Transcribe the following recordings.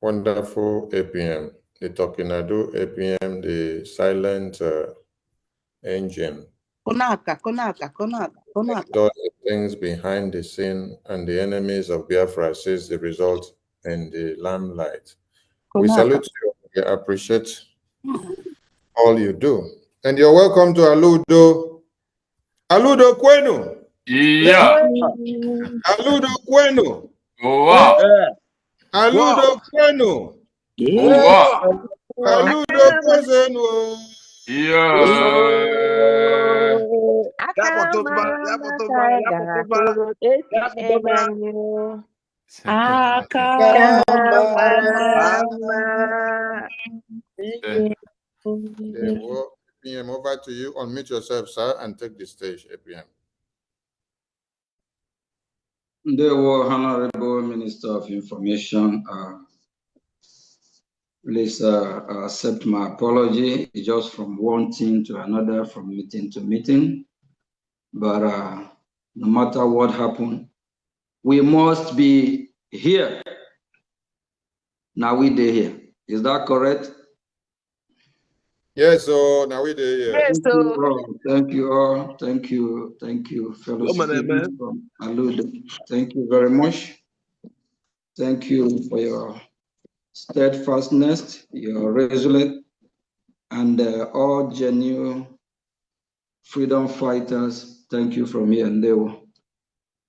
Wonderful APM, the Tokinadu APM, the silent engine. Konaka. Does the things behind the scene, and the enemies of Biafra sees the result in the limelight. We salute you. We appreciate all you do. And you're welcome to Alaudo. Alaudo Kwenu. Yeah. Alaudo Kwenu. Wow. Alaudo Kwenu. Wow. Alaudo Kwenu. Yeah. APM, over to you. Unmute yourself, sir, and take the stage, APM. The Honorable Minister of Information, please accept my apology. It's just from one thing to another, from meeting to meeting. But no matter what happened, we must be here. Now we are here. Is that correct? Yes, so now we are here. Yes, thank you all. Thank you, fellow citizens from Alaudo. Thank you very much. Thank you for your steadfastness, your resolute, and all genuine freedom fighters. Thank you from here and there.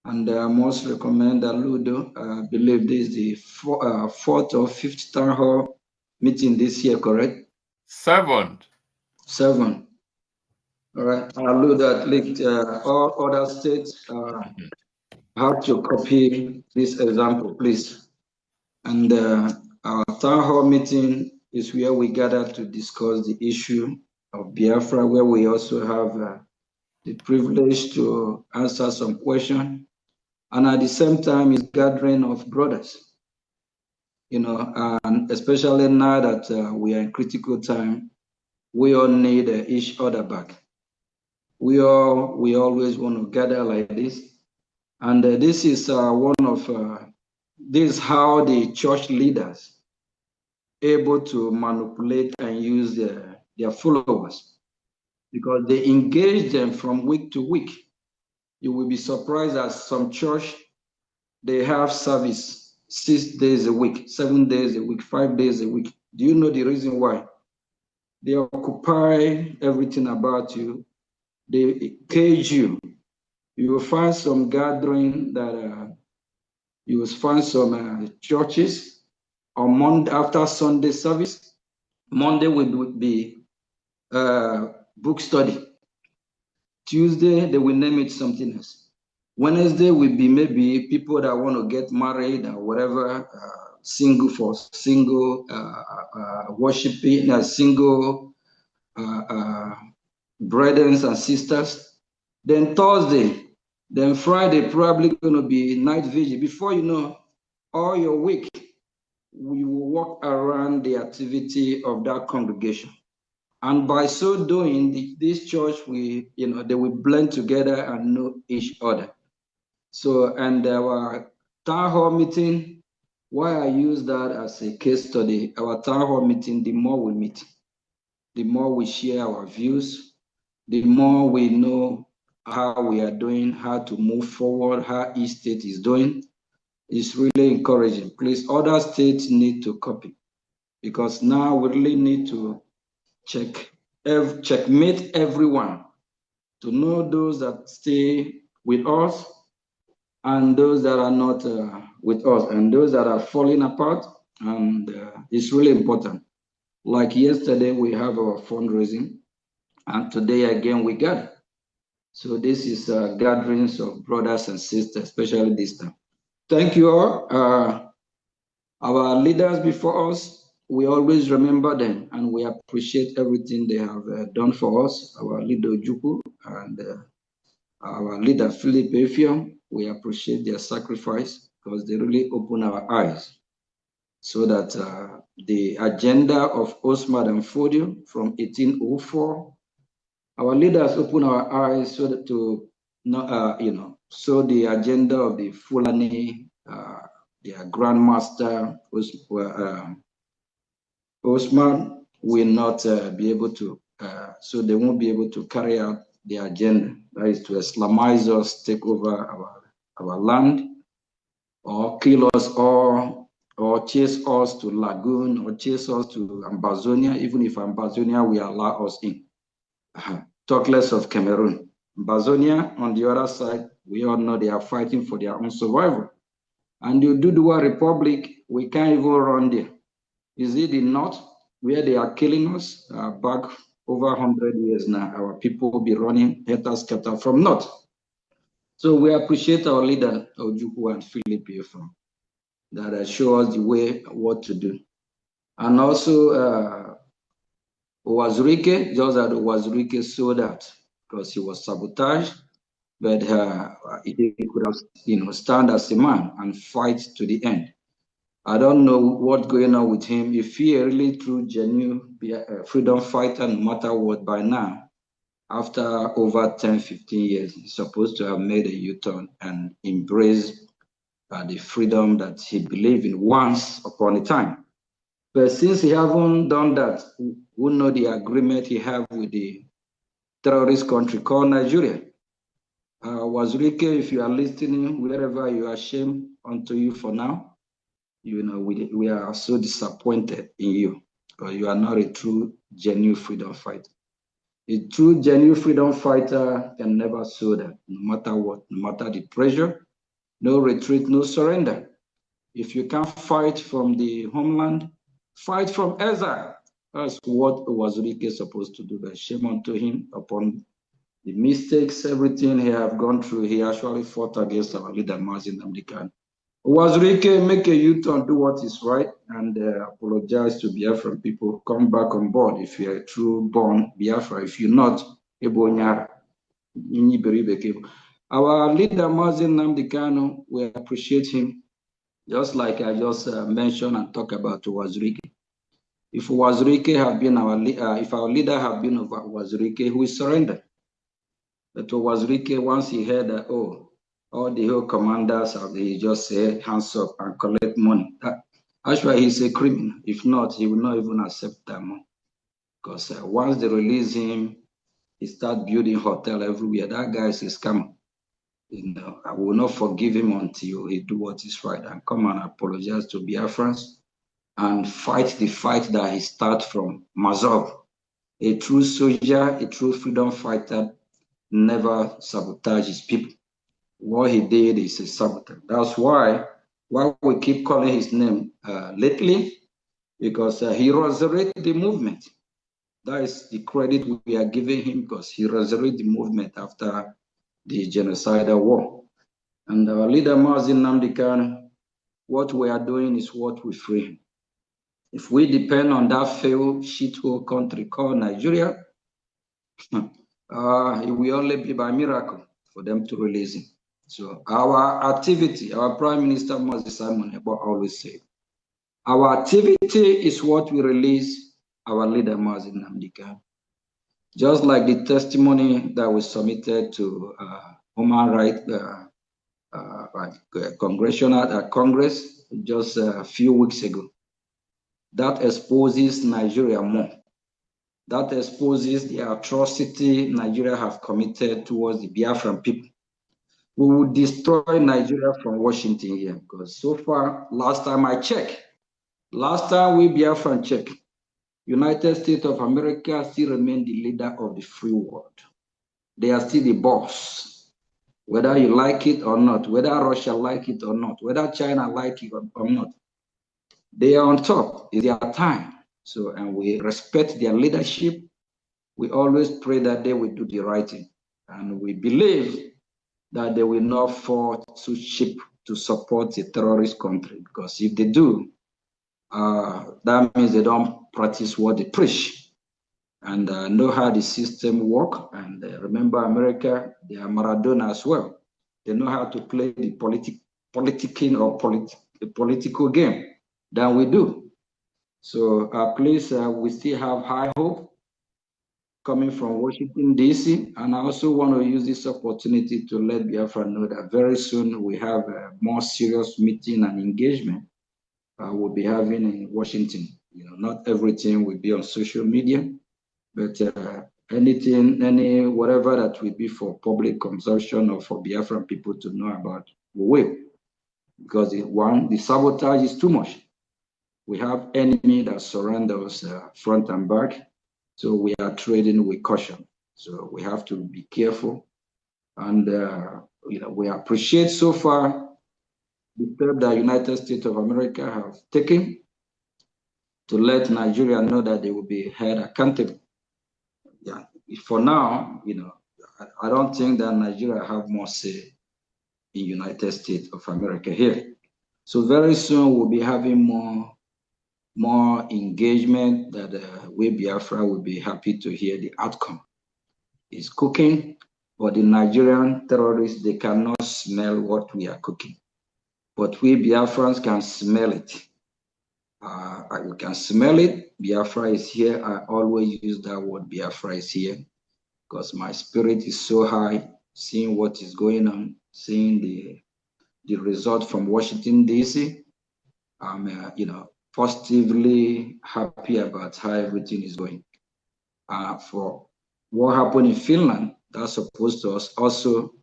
And I must recommend Alaudo. I believe this is the fourth or fifth town hall meeting this year, correct? Seventh. All right. Alaudo, at least all other states have to copy this example, please. And our town hall meeting is where we gather to discuss the issue of Biafra, where we also have the privilege to answer some questions. And at the same time, it's gathering of brothers, and especially now that we are in critical time, we all need each other back. We always want to gather like this. And this is this is how the church leaders able to manipulate and use their followers, because they engage them from week to week. You will be surprised that some church, they have service 6 days a week, 7 days a week, 5 days a week. Do you know the reason why? They occupy everything about you. They cage you. You will find some gathering that you will find some churches on Monday after Sunday service. Monday will be book study. Tuesday, they will name it something else. Wednesday will be maybe people that want to get married or whatever, single worshiping, single brothers and sisters. Then Thursday, then Friday, probably going to be night vigil. Before you know, all your week, we will walk around the activity of that congregation. And by so doing, this church, they will blend together and know each other. So, and our town hall meeting, why I use that as a case study, our town hall meeting, the more we meet, the more we share our views, the more we know how we are doing, how to move forward, how each state is doing. It's really encouraging. Please, other states need to copy, because now we really need to checkmate everyone to know those that stay with us and those that are not with us, and those that are falling apart. And it's really important. Like yesterday, we have our fundraising, and today again we gather. So this is gatherings of brothers and sisters, especially this time. Thank you all. Our leaders before us, we always remember them, and we appreciate everything they have done for us. Our leader Ogechukwu and our leader Philip Efiong, we appreciate their sacrifice, because they really open our eyes, so that the agenda of Osman and Fodio from 1804, our leaders open our eyes so that so the agenda of the Fulani their grandmaster, Osman, will not be able to, so they won't be able to carry out their agenda. That is to Islamize us, take over our land, or kill us, or chase us to Lagoon, or chase us to Ambazonia, even if Ambazonia will allow us in. Talk less of Cameroon. Ambazonia, on the other side, we all know they are fighting for their own survival. And the Oduduwa Republic, we can't even run there. Is it the north where they are killing us? Back over 100 years now, our people will be running helter-skelter from north. So we appreciate our leader, Ogechukwu and Philip from that show us the way what to do. And also Owazurike, just that Owazurike saw that because he was sabotaged, but he could have stand as a man and fight to the end. I don't know what's going on with him. If he really true, genuine freedom fighter, no matter what, by now, after over 10, 15 years, he's supposed to have made a U-turn and embraced the freedom that he believed in once upon a time. But since he haven't done that, who know the agreement he have with the terrorist country called Nigeria? Wazurike, if you are listening, wherever you are, shame unto you for now. We are so disappointed in you because you are not a true, genuine freedom fighter. A true, genuine freedom fighter can never show that, no matter what, no matter the pressure, no retreat, no surrender. If you can't fight from the homeland, fight from exile. That's what Wazurike is supposed to do. But shame unto him upon the mistakes, everything he have gone through. He actually fought against our leader, Mazin Namdekan. Wazurike, make a U-turn, do what is right, and apologize to Biafran people. Come back on board if you are a true born Biafra. If you're not, our leader, Mazin Namdekan, we appreciate him, just like I just mentioned and talked about Wazurike. If Wazurike have been if our leader have been of Wazurike, he will surrender. But Wazurike, once he heard that, all the whole commanders he just say hands up and collect money. Actually, he's a criminal. If not, he will not even accept that money. Because once they release him, he start building hotel everywhere. That guy is a scammer. I will not forgive him until he do what is right and come and apologize to Biafrans and fight the fight that he start from Mazov. A true soldier, a true freedom fighter never sabotages people. What he did is a sabotage. That's why we keep calling his name lately, because he resurrected the movement. That is the credit we are giving him, because he resurrected the movement after the genocidal war. And our leader, Mazin Namdekan, what we are doing is what we free him. If we depend on that failed shithole country called Nigeria, it will only be by miracle for them to release him. So our activity, our Prime Minister Moses Simon always said, our activity is what we release our leader Mazin Namdekan. Just like the testimony that was submitted to Human Rights Congress just a few weeks ago, that exposes Nigeria more. That exposes the atrocity Nigeria have committed towards the Biafran people. We will destroy Nigeria from Washington here, because so far, last time I checked, last time we Biafran checked, United States of America still remain the leader of the free world. They are still the boss, whether you like it or not, whether Russia like it or not, whether China like it or not. They are on top. It's their time. So, and we respect their leadership. We always pray that they will do the right thing. And we believe that they will not fall too cheap to support a terrorist country, because if they do, that means they don't practice what they preach and know how the system works. And remember, America, they are Maradona as well. They know how to play the political game than we do. So please, we still have high hope coming from Washington, D.C. And I also want to use this opportunity to let Biafra know that very soon we have a more serious meeting and engagement we'll be having in Washington. You know, not everything will be on social media, but whatever that will be for public consumption or for Biafran people to know about, we will. Because the sabotage is too much. We have enemy that surround us front and back. So we are trading with caution. So we have to be careful. And we appreciate so far the step that United States of America have taken to let Nigeria know that they will be held accountable. Yeah. For now, I don't think that Nigeria have more say in United States of America here. So very soon we'll be having more engagement that we Biafra will be happy to hear the outcome. It's cooking, but the Nigerian terrorists, they cannot smell what we are cooking. But we Biafrans can smell it. You can smell it. Biafra is here. I always use that word, Biafra is here, because my spirit is so high, seeing what is going on, seeing the result from Washington, D.C. I'm, positively happy about how everything is going. For what happened in Finland, that's supposed to also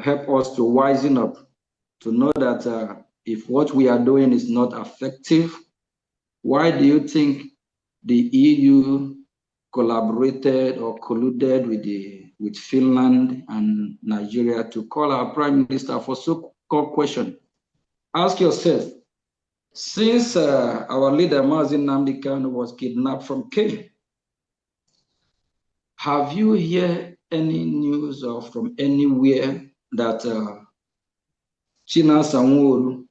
help us to wisen up, to know that if what we are doing is not effective, why do you think the EU collaborated or colluded with Finland and Nigeria to call our Prime Minister for so-called question? Ask yourself, since our leader Mazin Nnamdi Kanu was kidnapped from Kenya, have you heard any news or from anywhere that China Sanwo-Olu,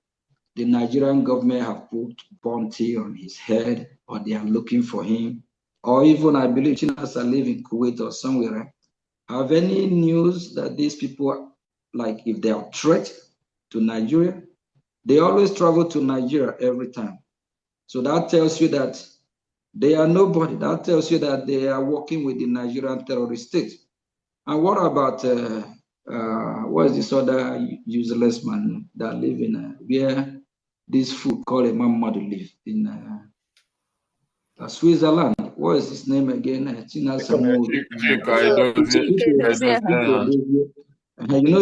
the Nigerian government, have put bounty on his head, or they are looking for him, or even I believe China live in Kuwait or somewhere? Have any news that these people, like if they are a threat to Nigeria? They always travel to Nigeria every time. So that tells you that they are nobody. That tells you that they are working with the Nigerian terrorist state. And what about, what is this other useless man that live in where this food called a Mamadu live in Switzerland? What is his name again?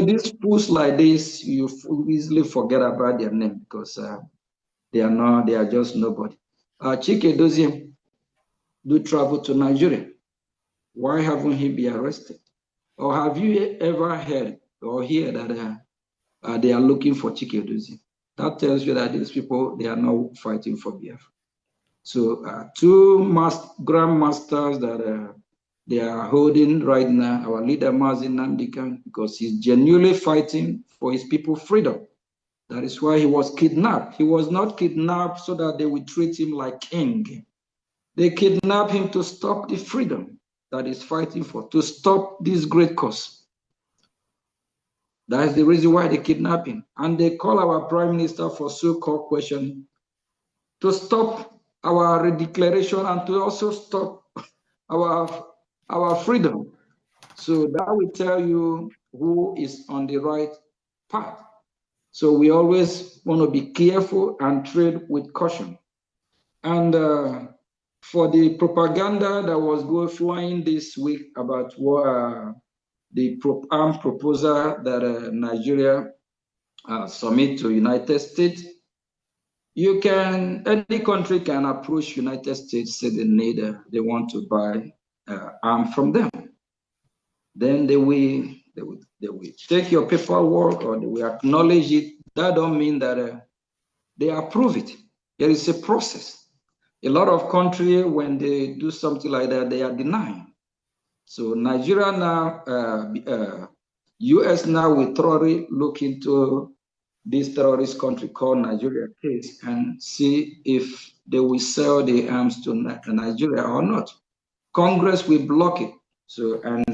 These fools like this, you easily forget about their name because they are just nobody. Chike Doziem do travel to Nigeria. Why haven't he been arrested? Or have you ever heard or hear that they are looking for Chike Doziem? That tells you that these people, they are not fighting for Biafra. So two grandmasters that they are holding right now, our leader Mazin Nnamdi Kanu, because he's genuinely fighting for his people's freedom. That is why he was kidnapped. He was not kidnapped so that they would treat him like king. They kidnapped him to stop the freedom that he's fighting for, to stop this great cause. That is the reason why they kidnapped him. And they call our prime minister for so-called question to stop our declaration and to also stop our freedom. So that will tell you who is on the right path. So we always want to be careful and tread with caution. And for the propaganda that was flying this week about the armed proposal that Nigeria submit to United States, any country can approach United States, say they want to buy arms from them. Then they will take your paperwork or they will acknowledge it. That don't mean that they approve it. There is a process. A lot of countries, when they do something like that, they are denying. So Nigeria now, US now will thoroughly look into this terrorist country called Nigeria case and see if they will sell the arms to Nigeria or not. Congress will block it. So, and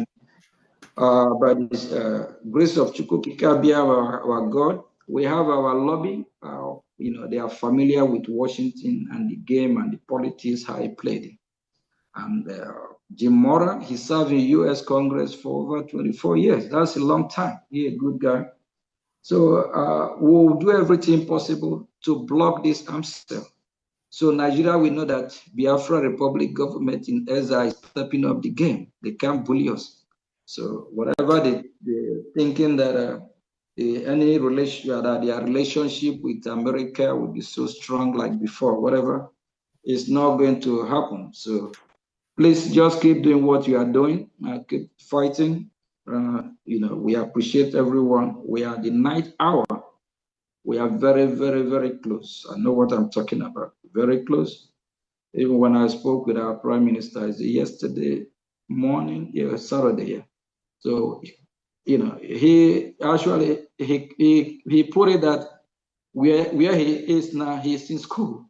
by the grace of Chukwu Kikabia, our God, we have our lobby, they are familiar with Washington and the game and the politics, how he played it. And Jim Mora, he served in U.S. Congress for over 24 years. That's a long time. He's a good guy. So we'll do everything possible to block this arms sale. So Nigeria, we know that Biafra Republic government in Ezra is stepping up the game. They can't bully us. So whatever they're thinking that any relation, that their relationship with America will be so strong like before, whatever, is not going to happen. So please just keep doing what you are doing. Keep fighting. We appreciate everyone. We are the 9th hour. We are very, very, very close. I know what I'm talking about. Very close. Even when I spoke with our Prime Minister yesterday morning, Saturday. Yeah. So, he actually he put it that where he is now, he's in school.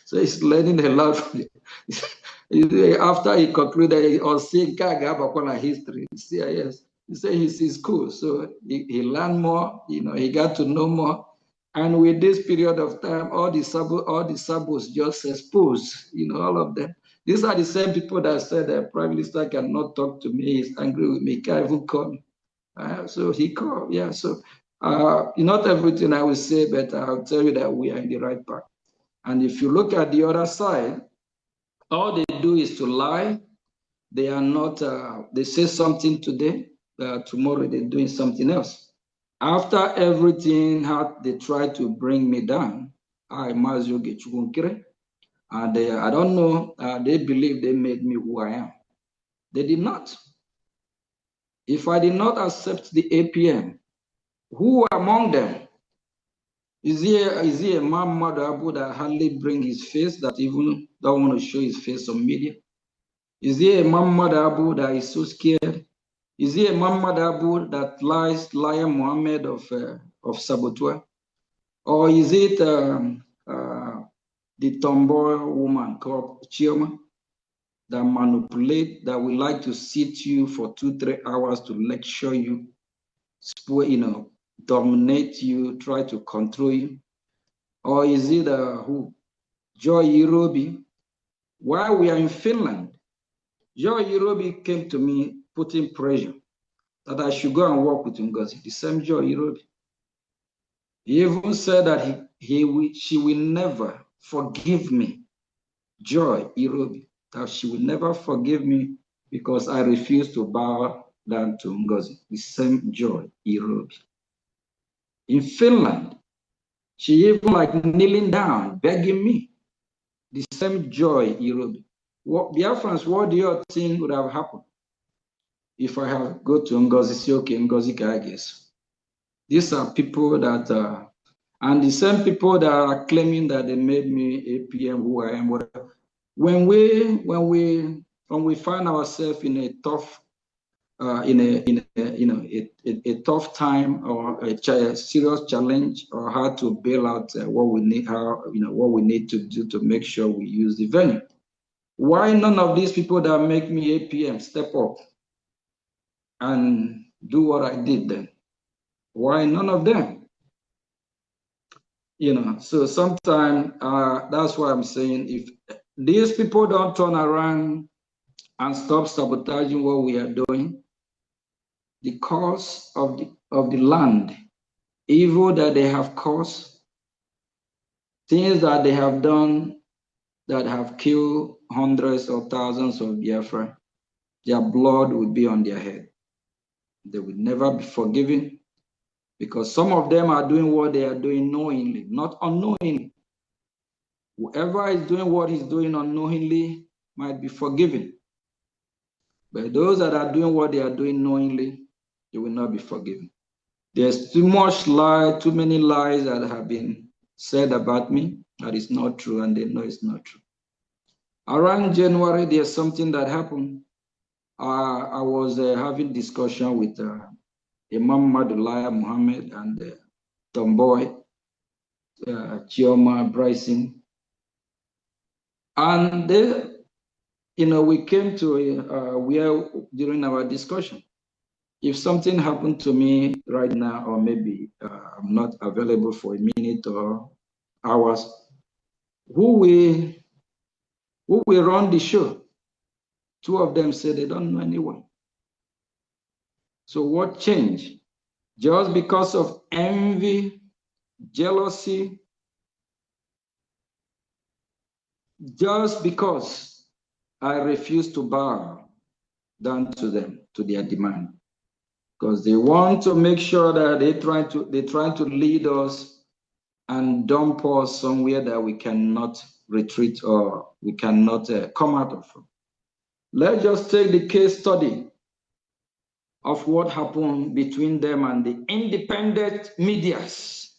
So he's learning a lot. After he concluded, he was saying history, CIS. He said he's in school, so he learned more. He got to know more. And with this period of time, all the sabos just exposed. All of them. These are the same people that said the Prime Minister cannot talk to me. He's angry with me. Can't even call me. So he called. Yeah. So not everything I will say, but I'll tell you that we are in the right path. And if you look at the other side, all they do is to lie. They are not, they say something today, tomorrow they're doing something else. After everything, how they try to bring me down, Ogechukwu Nkere, and I don't know, they believe they made me who I am. They did not. If I did not accept the APM, who among them? Is he a man, mother Abu that hardly bring his face, that even don't want to show his face on media? Is he a man, mother Abu that is so scared? Is he a man, mother Abu that liar Muhammad of Saboteur? Or is it the tomboy woman called Chioma that manipulate, that would like to sit you for 2-3 hours to lecture you, dominate you, try to control you? Or is it who? Joy Irobi? While we are in Finland, Joy Irobi came to me putting pressure that I should go and work with Ngozi, the same Joy Irobi. He even said that she will never forgive me, Joy Irobi, that she will never forgive me because I refuse to bow down to Ngozi, the same Joy Irobi. In Finland, she even like kneeling down, begging me, the same Joy Irobi. Biafrans, what do you think would have happened if I have go to Ngozi, say, okay, Ngozi Kages? These are people that, and the same people that are claiming that they made me APM, who I am, whatever. When we find ourselves in a tough, a tough time or a serious challenge, or how to bail out what we need, what we need to do to make sure we use the venue. Why none of these people that make me APM step up and do what I did then? Why none of them? So sometimes that's why I'm saying, if these people don't turn around and stop sabotaging what we are doing, the cause of the land, evil that they have caused, things that they have done that have killed hundreds or thousands of Biafra, their blood will be on their head. They will never be forgiven, because some of them are doing what they are doing knowingly, not unknowingly. Whoever is doing what he's doing unknowingly might be forgiven. But those that are doing what they are doing knowingly, they will not be forgiven. There's too many lies that have been said about me that is not true, and they know it's not true. Around January, there's something that happened. I was having discussion with Imam Madulaya Muhammad and Tomboy, Chioma, Bryson. And we came to where during our discussion, if something happened to me right now, or maybe I'm not available for a minute or hours. Who will run the show? Two of them said they don't know anyone. So what changed? Just because of envy, jealousy, just because I refuse to bow down to them, to their demand, because they want to make sure that they try to lead us and dump us somewhere that we cannot retreat or we cannot come out of. Let's just take the case study of what happened between them and the independent medias.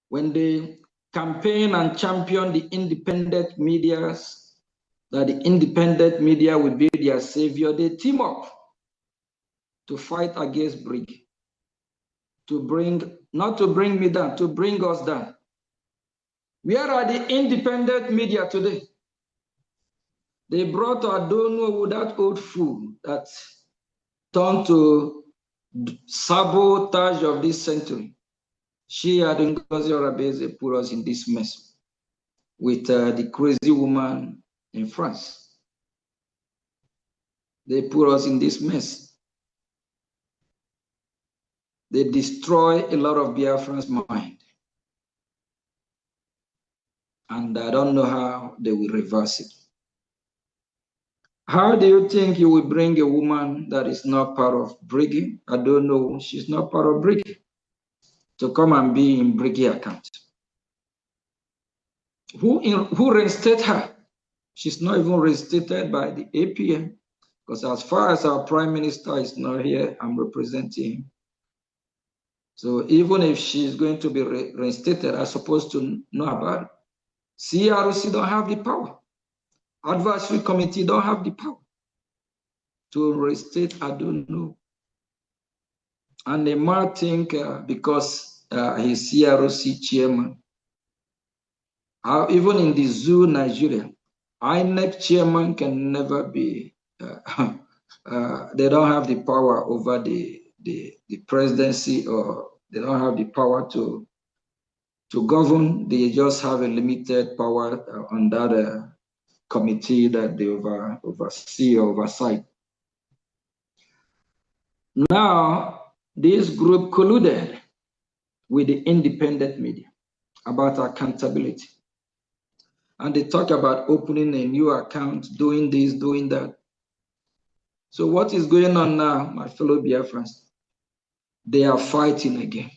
When they campaign and champion the independent medias, that the independent media will be their savior, they team up to fight against Brig, not to bring me down, to bring us down. Where are the independent media today? They brought Adonu, that old fool that turned to sabotage of this century. She had Ngozi Orabeze put us in this mess with the crazy woman in France. They put us in this mess. They destroy a lot of Biafran's mind. And I don't know how they will reverse it. How do you think you will bring a woman that is not part of Briggy? I don't know. She's not part of Briggy. To come and be in Briggy account. Who reinstated her? She's not even reinstated by the APM. Because as far as our prime minister is not here, I'm representing him. So even if she's going to be reinstated, I'm supposed to know about it. CRC don't have the power. Advisory committee don't have the power to reinstate. I don't know. And they might think because he's CRC chairman, even in the zoo, Nigeria, INEC chairman can never be, they don't have the power over the presidency, or they don't have the power to govern. They just have a limited power on that committee that they oversee or oversight. Now, this group colluded with the independent media about accountability. And they talk about opening a new account, doing this, doing that. So what is going on now, my fellow Biafrans? They are fighting again.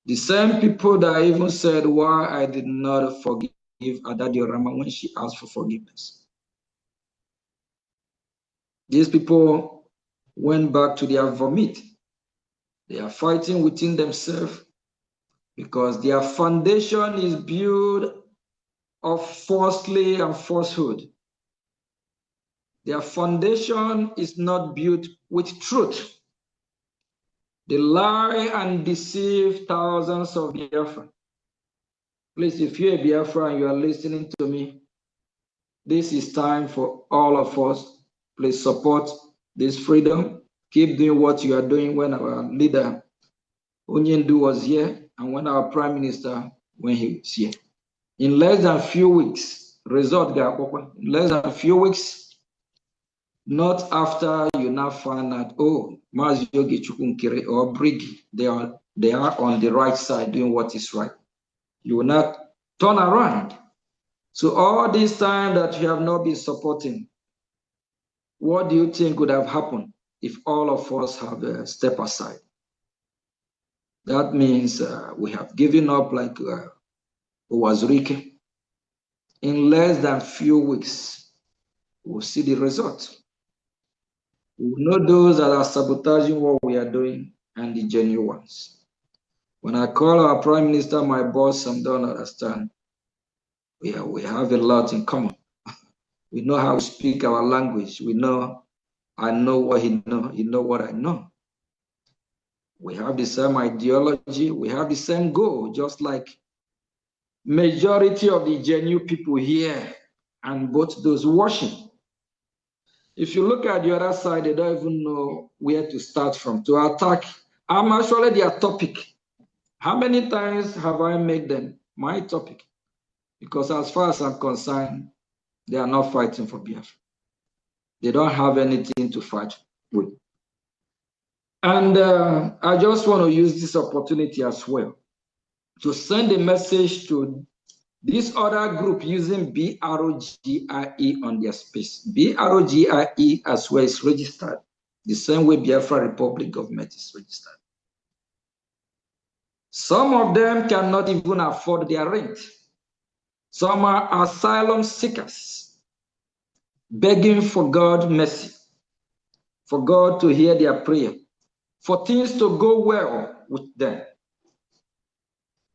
The same people that even said why I did not forgive Adadio Rama when she asked for forgiveness. These people went back to their vomit. They are fighting within themselves because their foundation is built of falsely and falsehood. Their foundation is not built with truth. They lie and deceive thousands of Biafra. Please, if you're a Biafra and you are listening to me, this is time for all of us. Please support this freedom. Keep doing what you are doing. When our leader, Onyendu, was here, and when our prime minister, when he was here. In less than a few weeks, result, in less than a few weeks, not after you now find out, oh, Ogechukwu, Nkere or Brig, they are on the right side doing what is right. You will not turn around. So all this time that you have not been supporting, what do you think would have happened if all of us have stepped aside? That means we have given up like Uwazurike. In less than a few weeks, we'll see the result. We will know those that are sabotaging what we are doing and the genuine ones. When I call our prime minister my boss, some don't understand. We have a lot in common. We know how to speak our language. We know, I know what he knows, he knows what I know. We have the same ideology. We have the same goal, just like majority of the genuine people here and both those watching. If you look at the other side, they don't even know where to start from to attack. I'm actually their topic. How many times have I made them my topic? Because as far as I'm concerned, they are not fighting for Biafra. They don't have anything to fight with. And I just want to use this opportunity as well to send a message to this other group using BROGIE on their space. BROGIE as well is registered, the same way Biafra Republic government is registered. Some of them cannot even afford their rent. Some are asylum seekers, begging for God's mercy, for God to hear their prayer, for things to go well with them.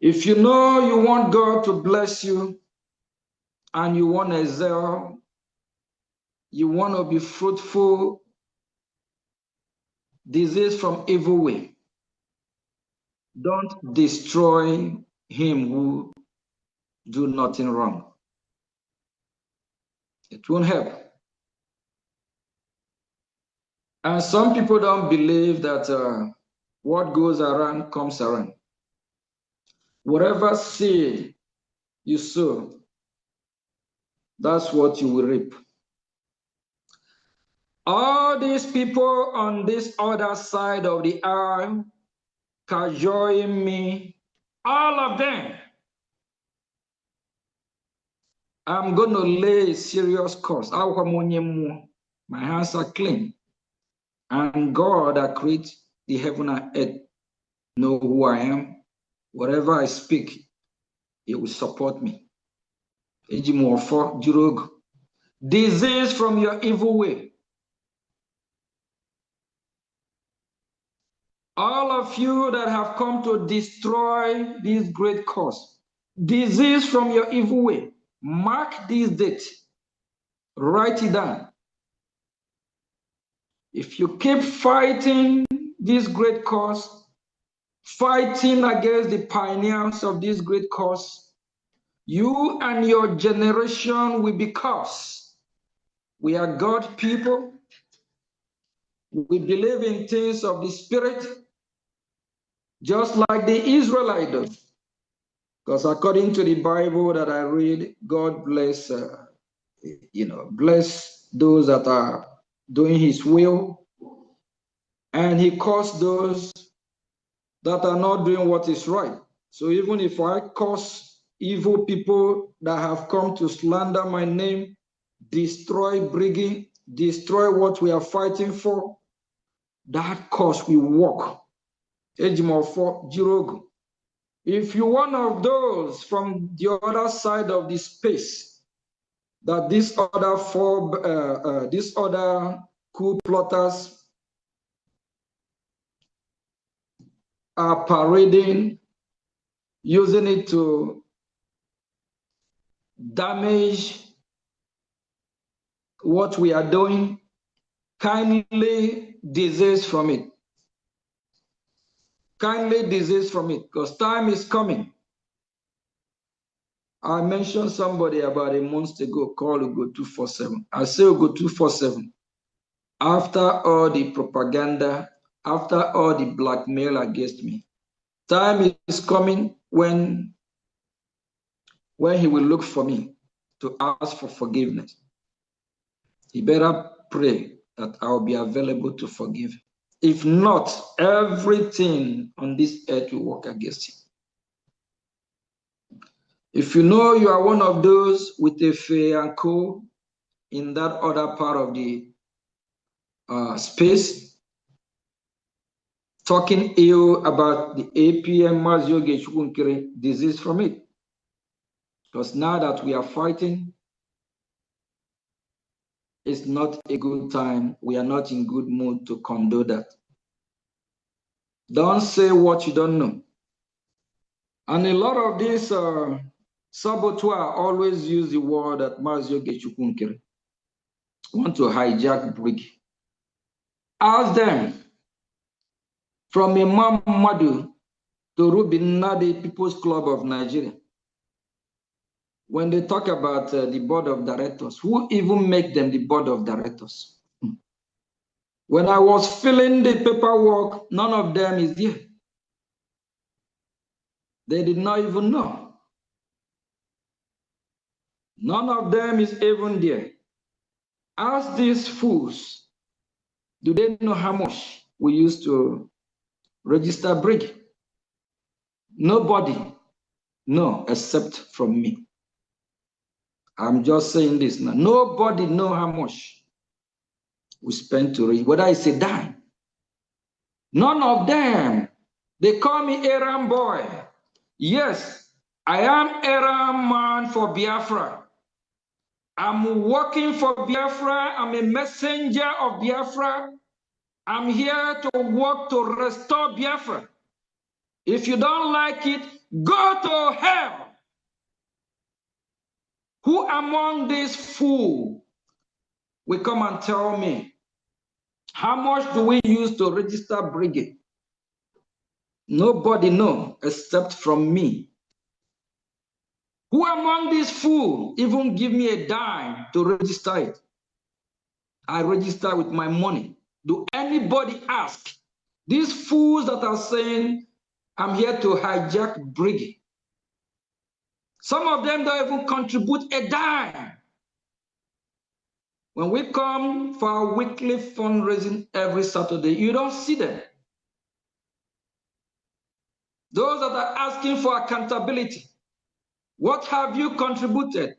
If you know you want God to bless you and you want to excel, you want to be fruitful, disease from evil way, don't destroy him who do nothing wrong. It won't help. And some people don't believe that what goes around comes around. Whatever seed you sow, that's what you will reap. All these people on this other side of the aisle, cajoling me, all of them, I'm going to lay a serious curse. My hands are clean. And God that created the heaven and earth know who I am. Whatever I speak, He will support me. Disease from your evil way. All of you that have come to destroy this great cause, disease from your evil way. Mark this date. Write it down. If you keep fighting this great cause, fighting against the pioneers of this great cause, you and your generation will be cursed. We are God people. We believe in things of the Spirit, just like the Israelites do. Because according to the Bible that I read, God bless, bless those that are doing His will, and He curses those that are not doing what is right. So even if I curse evil people that have come to slander my name, destroy Briggy, destroy what we are fighting for, that curse will work. If you're one of those from the other side of the space, that these other coup plotters are parading, using it to damage what we are doing, kindly desist from it. Kindly desist from it, because time is coming. I mentioned somebody about a month ago called Ogechukwu. I say Ogechukwu after all the propaganda, after all the blackmail against me. Time is coming when he will look for me to ask for forgiveness. He better pray that I'll be available to forgive. If not, everything on this earth will work against him. If you know you are one of those with a fair and co in that other part of the space, talking ill about the APM Ogechukwu Nkere, disease from it. Because now that we are fighting, it's not a good time. We are not in good mood to condone that. Don't say what you don't know. And a lot of these saboteurs always use the word that Ogechukwu Nkere want to hijack Brig. Ask them, from Imam Madu to Rubin Nadi People's Club of Nigeria, when they talk about the board of directors, who even make them the board of directors? When I was filling the paperwork, none of them is there. They did not even know. None of them is even there. Ask these fools, do they know how much we used to register brig? Nobody, no, except from me. I'm just saying this now. Nobody know how much we spent to reach, whether it's a dime. None of them. They call me Aram boy. Yes, I am Aram man for Biafra. I'm working for Biafra. I'm a messenger of Biafra. I'm here to work to restore Biafra. If you don't like it, go to hell. Who among these fools will come and tell me, how much do we use to register brigade? Nobody knows except from me. Who among these fools even give me a dime to register it? I register with my money. Do anybody ask? These fools that are saying, I'm here to hijack brigade. Some of them don't even contribute a dime. When we come for our weekly fundraising every Saturday, you don't see them. Those that are asking for accountability, what have you contributed?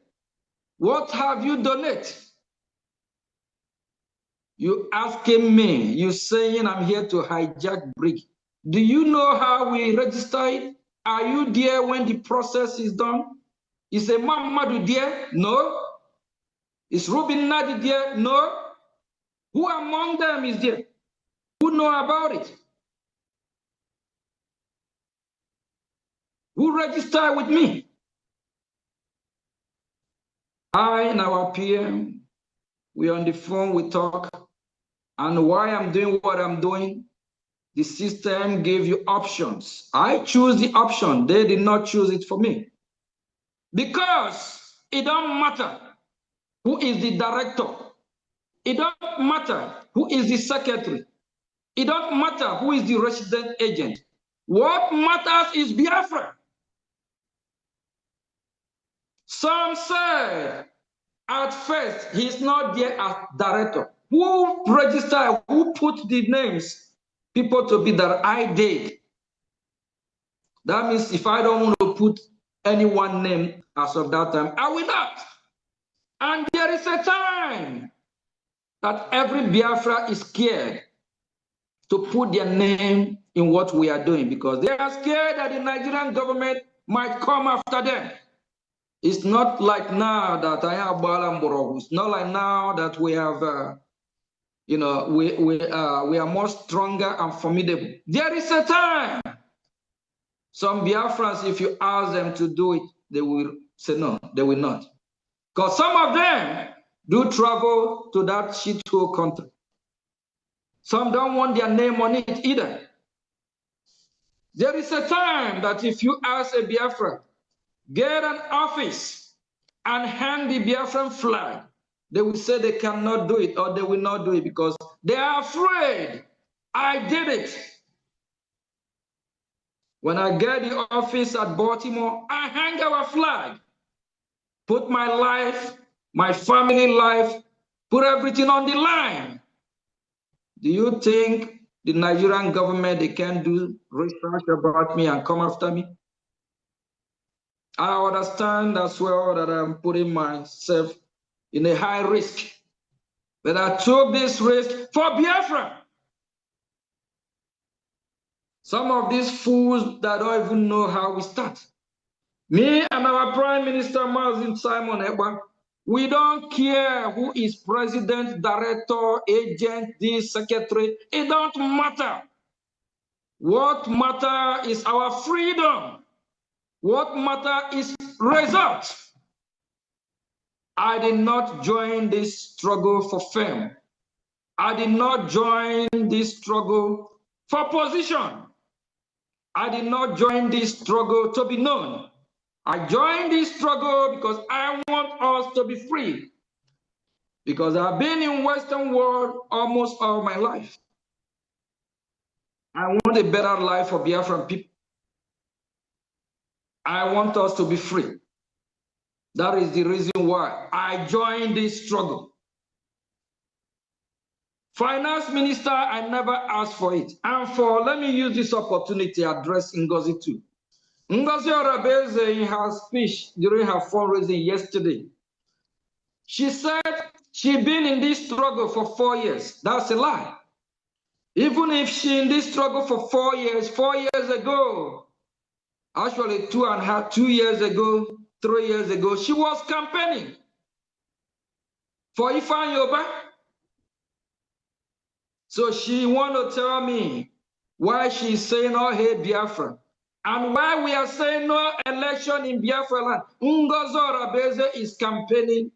What have you donated? You asking me, you saying I'm here to hijack brig. Do you know how we register it? Are you there when the process is done? Is a Mamadu there? No. Is Rubin Nadi there? No. Who among them is there? Who know about it? Who register with me? I and our PM, we on the phone, we talk. And why I'm doing what I'm doing, the system gave you options. I choose the option. They did not choose it for me. Because it don't matter who is the director. It don't matter who is the secretary. It don't matter who is the resident agent. What matters is Biafra. Some say at first he's not there as director. Who registered, who put the names, people to be that I did. That means if I don't want to put any one name as of that time, I will not. And there is a time that every Biafra is scared to put their name in what we are doing because they are scared that the Nigerian government might come after them. It's not like now that I have Balamboro. It's not like now that we have, we are more stronger and formidable. There is a time. Some Biafrans, if you ask them to do it, they will say no, they will not. Because some of them do travel to that shithole country. Some don't want their name on it either. There is a time that if you ask a Biafra, get an office and hang the Biafran flag, they will say they cannot do it or they will not do it because they are afraid. I did it. When I get the office at Baltimore, I hang our flag, put my life, my family life, put everything on the line. Do you think the Nigerian government, they can do research about me and come after me? I understand as well that I'm putting myself in a high risk. But I took this risk for Biafra. Some of these fools that don't even know how we start. Me and our Prime Minister, Mazin Simon Ekpa, we don't care who is president, director, agent, this secretary. It don't matter. What matter is our freedom. What matter is result. I did not join this struggle for fame. I did not join this struggle for position. I did not join this struggle to be known. I joined this struggle because I want us to be free. Because I've been in Western world almost all my life. I want a better life for Biafran people. I want us to be free. That is the reason why I joined this struggle. Finance minister, I never asked for it. And let me use this opportunity to address Ngozi too. Ngozi Orabeze, in her speech during her fundraising yesterday, she said she'd been in this struggle for 4 years. That's a lie. Even if she in this struggle for 4 years ago, actually 2 years ago, 3 years ago, she was campaigning for Ifan Yoba. So she want to tell me why she's saying, oh, hey, Biafra. And why we are saying no election in Biafra land. Ngozi Orabeze is campaigning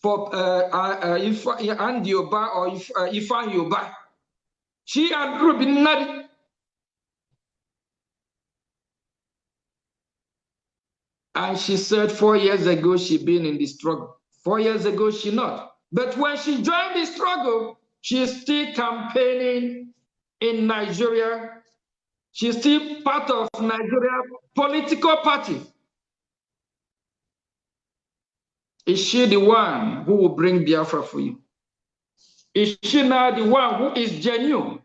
for Ifan Yoba or Ifan Yoba. She and Ruben Nadi. And she said 4 years ago she'd been in the struggle. 4 years ago she not. But when she joined the struggle, she's still campaigning in Nigeria. She's still part of Nigeria political party. Is she the one who will bring Biafra for you? Is she now the one who is genuine?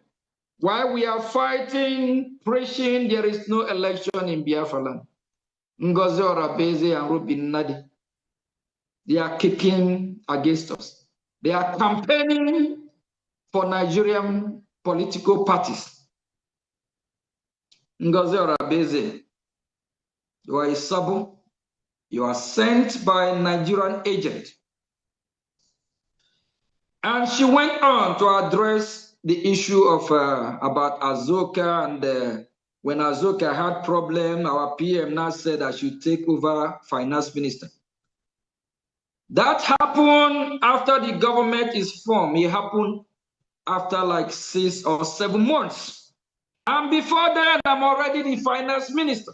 While we are fighting, preaching, there is no election in Biafra land. Ngozi Orabeze and Ruben Nadi, they are kicking against us. They are campaigning for Nigerian political parties. Ngozi Orabeze, you are a sabo. You are sent by a Nigerian agent. And she went on to address the issue of about Azoka, and when Azoka had problem, our PM now said I should take over finance minister. That happened after the government is formed. It happened after like 6 or 7 months. And before that, I'm already the finance minister.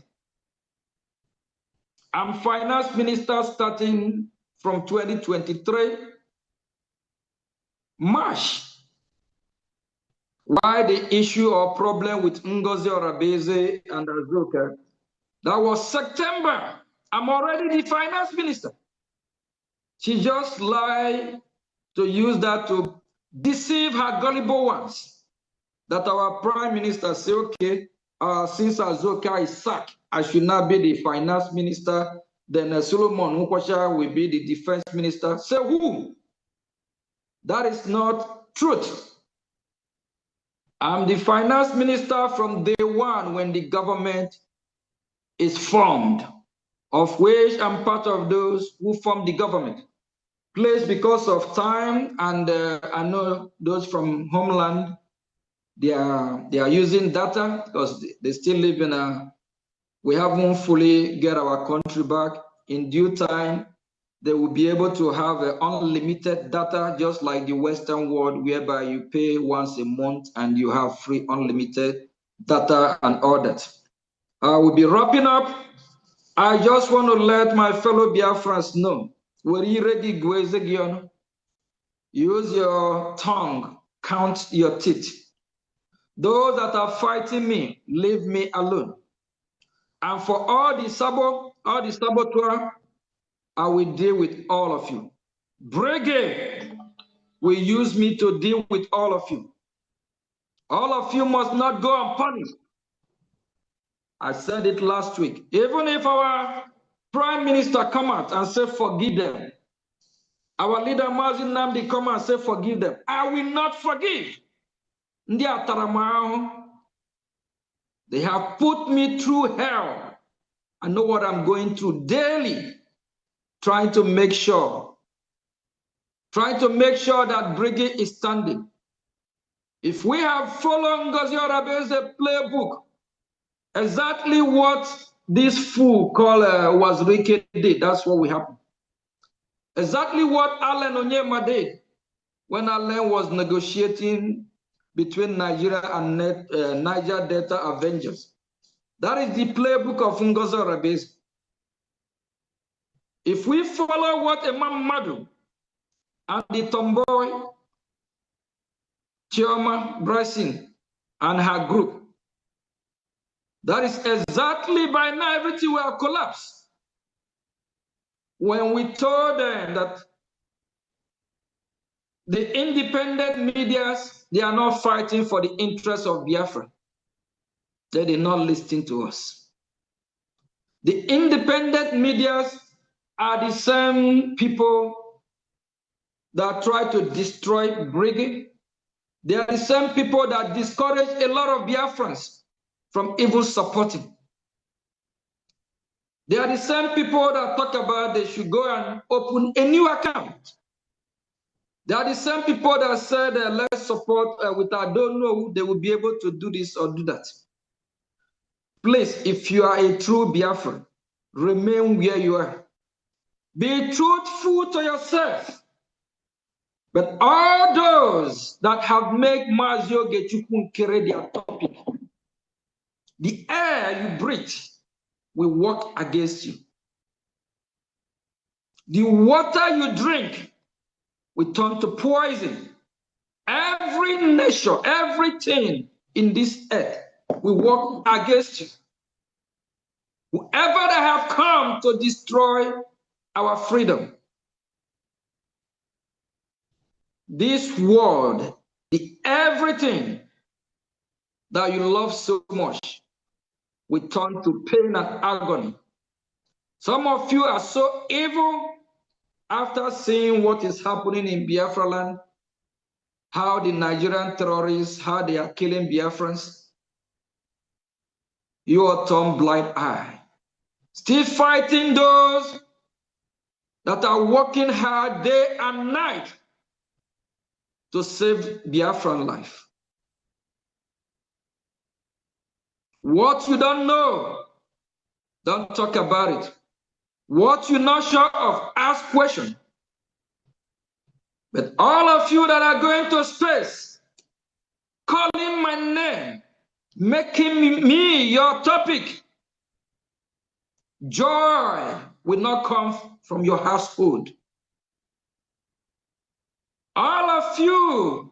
I'm finance minister starting from 2023, March. Why the issue or problem with Ngozi Orabeze and Azoka? That was September. I'm already the finance minister. She just lied to use that to deceive her gullible ones. That our prime minister say, okay, since Azoka is sacked, I should not be the finance minister. Then Solomon Nkwasha will be the defense minister. Say who? That is not truth. I'm the finance minister from day one when the government is formed, of which I'm part of those who formed the government. Please, because of time, and I know those from homeland, they are using data because they still live in we haven't fully get our country back. In due time, they will be able to have unlimited data, just like the Western world, whereby you pay once a month and you have free unlimited data and all that. I will be wrapping up. I just want to let my fellow Biafrans know, use your tongue, count your teeth. Those that are fighting me, leave me alone. And for all the saboteur, I will deal with all of you. Brigade will use me to deal with all of you. All of you must not go unpunished. I said it last week. Even if our prime minister come out and say forgive them, our leader Mazin Namdi come and say forgive them, I will not forgive. They have put me through hell. I know what I'm going through daily, trying to make sure that Brigade is standing. If we have followed Ngozi Orabeze's playbook, exactly what this fool called Wazirike did, that's what will happen. Exactly what Allen Onyema did when Allen was negotiating between Nigeria and Niger Delta Avengers. That is the playbook of Ngozi Orabeze. If we follow what Imam Madu and the tomboy Chioma Bryson and her group, That is exactly by now everything will have collapsed. When we told them that the independent medias, they are not fighting for the interests of Biafra, they did not listen to us. The independent medias are the same people that try to destroy Brigade. They are the same people that discourage a lot of Biafrans from even supporting. They are the same people that talk about they should go and open a new account. They are the same people that said let's support with I don't know they will be able to do this or do that. Please, if you are a true Biafran, remain where you are. Be truthful to yourself. But all those that have made Ogechukwu Nkere their topic, the air you breathe will work against you. The water you drink will turn to poison. Every nation, everything in this earth will work against you. Whoever that have come to destroy our freedom, this world, the everything that you love so much will turn to pain and agony. Some of you are so evil after seeing what is happening in Biafra land, how the Nigerian terrorists, how they are killing Biafrans. You are turned blind eye. Still fighting those that are working hard day and night to save Biafran life. What you don't know, don't talk about it. What you're not sure of, ask questions. But all of you that are going to space, calling my name, making me your topic, joy will not come from your household. All of you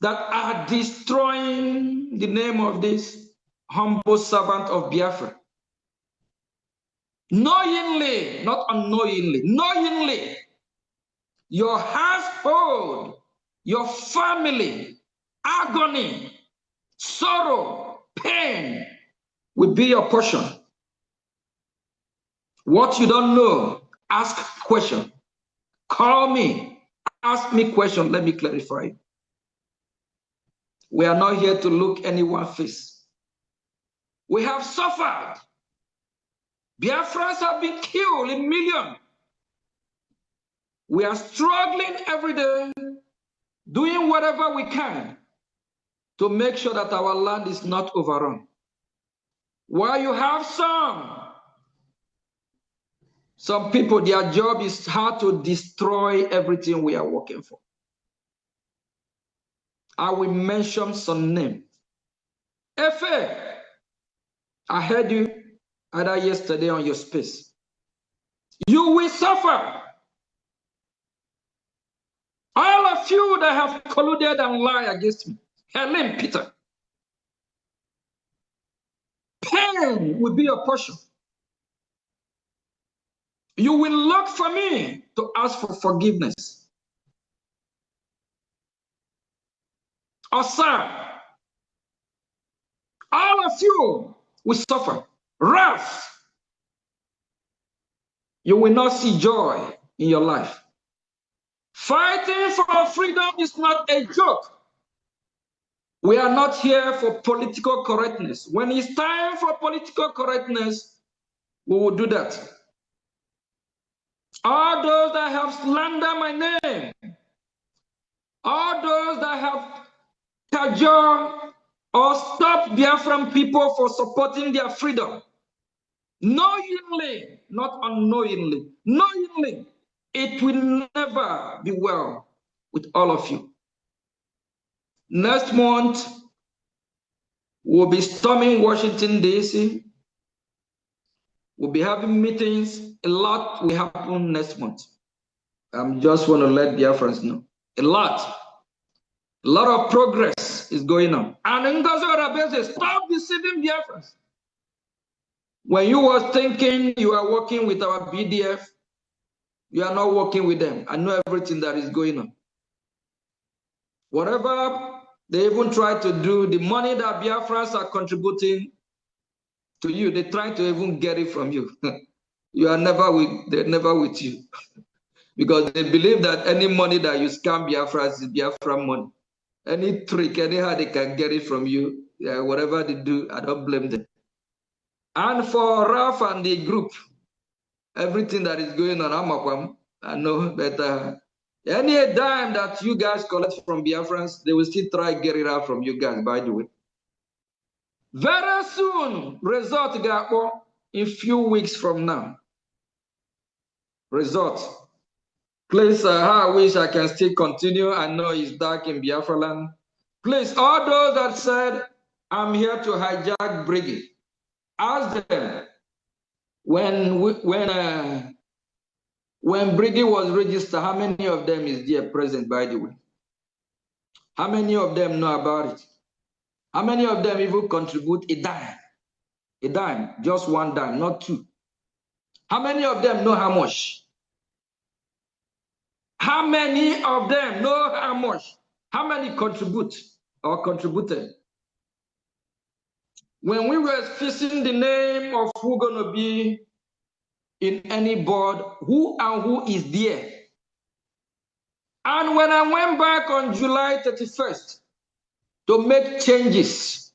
that are destroying the name of this humble servant of Biafra, knowingly, not unknowingly, knowingly, your household, your family, agony, sorrow, pain will be your portion. What you don't know, ask question. Call me, ask me question, let me clarify. We are not here to look anyone's face. We have suffered. Biafrans have been killed in millions. We are struggling every day, doing whatever we can to make sure that our land is not overrun. While you have some people, their job is how to destroy everything we are working for. I will mention some names. Efe, I heard you either yesterday on your space. You will suffer. All of you that have colluded and lied against me, Helen Peter, pain will be your portion. You will look for me to ask for forgiveness. Osa, all of you will suffer. Wrath. You will not see joy in your life. Fighting for freedom is not a joke. We are not here for political correctness. When it's time for political correctness, we will do that. All those that have slandered my name, all those that have cajoled or stopped Biafran people for supporting their freedom, knowingly, not unknowingly, knowingly, it will never be well with all of you. Next month, we'll be storming Washington, D.C. We'll be having meetings. A lot will happen next month. I just want to let Biafrans know. A lot of progress is going on. And Ngozi Orebeze, stop deceiving Biafrans. When you were thinking you are working with our BDF, you are not working with them. I know everything that is going on. Whatever they even try to do, the money that Biafrans are contributing to you, they try to even get it from you. They're never with you. Because they believe that any money that you scam Biafrans is Biafran money. Any trick, anyhow they can get it from you, whatever they do, I don't blame them. And for Ralph and the group, everything that is going on, I know that any dime that you guys collect from Biafrans, they will still try to get it out from you guys, by the way. Very soon, result in few weeks from now. Result. Please, I wish I can still continue. I know it's dark in Biafra land. Please, all those that said, I'm here to hijack Briggy, ask them, when Briggy was registered, how many of them is there present, by the way? How many of them know about it? How many of them even contribute a dime? A dime, just one dime, not two. How many of them know how much? How many of them know how much? How many contribute or contributed? When we were fixing the name of who's going to be in any board, who and who is there? And when I went back on July 31st to make changes,